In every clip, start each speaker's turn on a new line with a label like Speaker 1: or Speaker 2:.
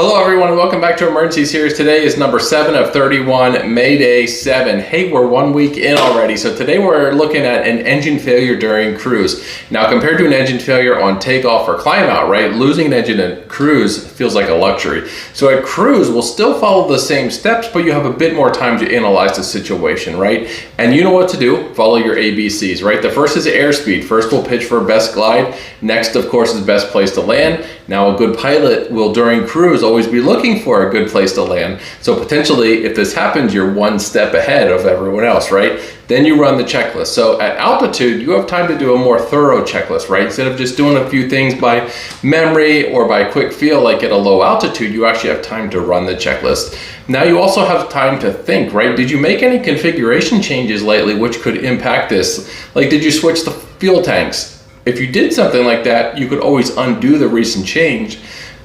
Speaker 1: Hello everyone and welcome back to Emergency Series. Today is number 7 of 31, Mayday 7. Hey, we're 1 week in already. So today we're looking at an engine failure during cruise. Now compared to an engine failure on takeoff or climb out, right? Losing an engine at cruise feels like a luxury. So at cruise, we'll still follow the same steps, but you have a bit more time to analyze the situation, right? And you know what to do. Follow your ABCs, right? The first is airspeed. First we'll pitch for best glide. Next, of course, is best place to land. Now a good pilot will during cruise always be looking for a good place to land. So potentially if this happens, you're one step ahead of everyone else, right? Then you run the checklist. So at altitude, you have time to do a more thorough checklist, right? Instead of just doing a few things by memory or by quick feel like at a low altitude, you actually have time to run the checklist. Now you also have time to think, right? Did you make any configuration changes lately which could impact this? Like, did you switch the fuel tanks? If you did something like that, you could always undo the recent change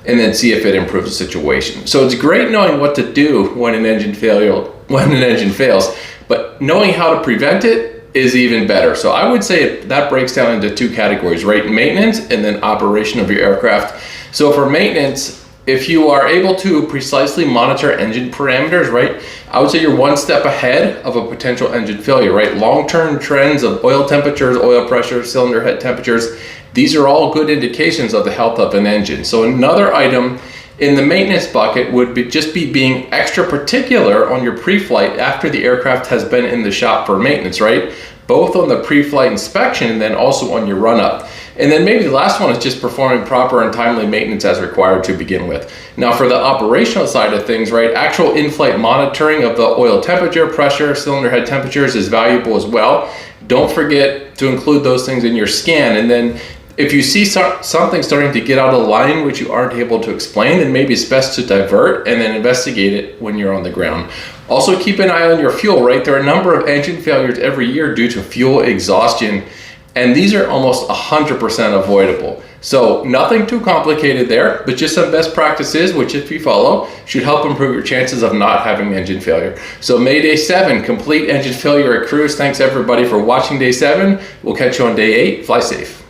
Speaker 1: and then see if it improves the situation. So it's great knowing what to do when an engine fails, but knowing how to prevent it is even better. So I would say that breaks down into two categories, right? Maintenance and then operation of your aircraft. So for maintenance, if you are able to precisely monitor engine parameters, right, I would say you're one step ahead of a potential engine failure, right? Long-term trends of oil temperatures, oil pressure, cylinder head temperatures, these are all good indications of the health of an engine. So another item in the maintenance bucket would be just being extra particular on your pre-flight after the aircraft has been in the shop for maintenance, right? Both on the pre-flight inspection and then also on your run-up. And then maybe the last one is just performing proper and timely maintenance as required to begin with. Now for the operational side of things, right, actual in-flight monitoring of the oil temperature, pressure, cylinder head temperatures is valuable as well. Don't forget to include those things in your scan. And then if you see something starting to get out of line which you aren't able to explain, then maybe it's best to divert and then investigate it when you're on the ground. Also keep an eye on your fuel, right? There are a number of engine failures every year due to fuel exhaustion, and these are almost 100% avoidable. So nothing too complicated there, but just some best practices, which if you follow, should help improve your chances of not having engine failure. So Mayday 7, complete engine failure at cruise. Thanks everybody for watching day 7. We'll catch you on day 8. Fly safe.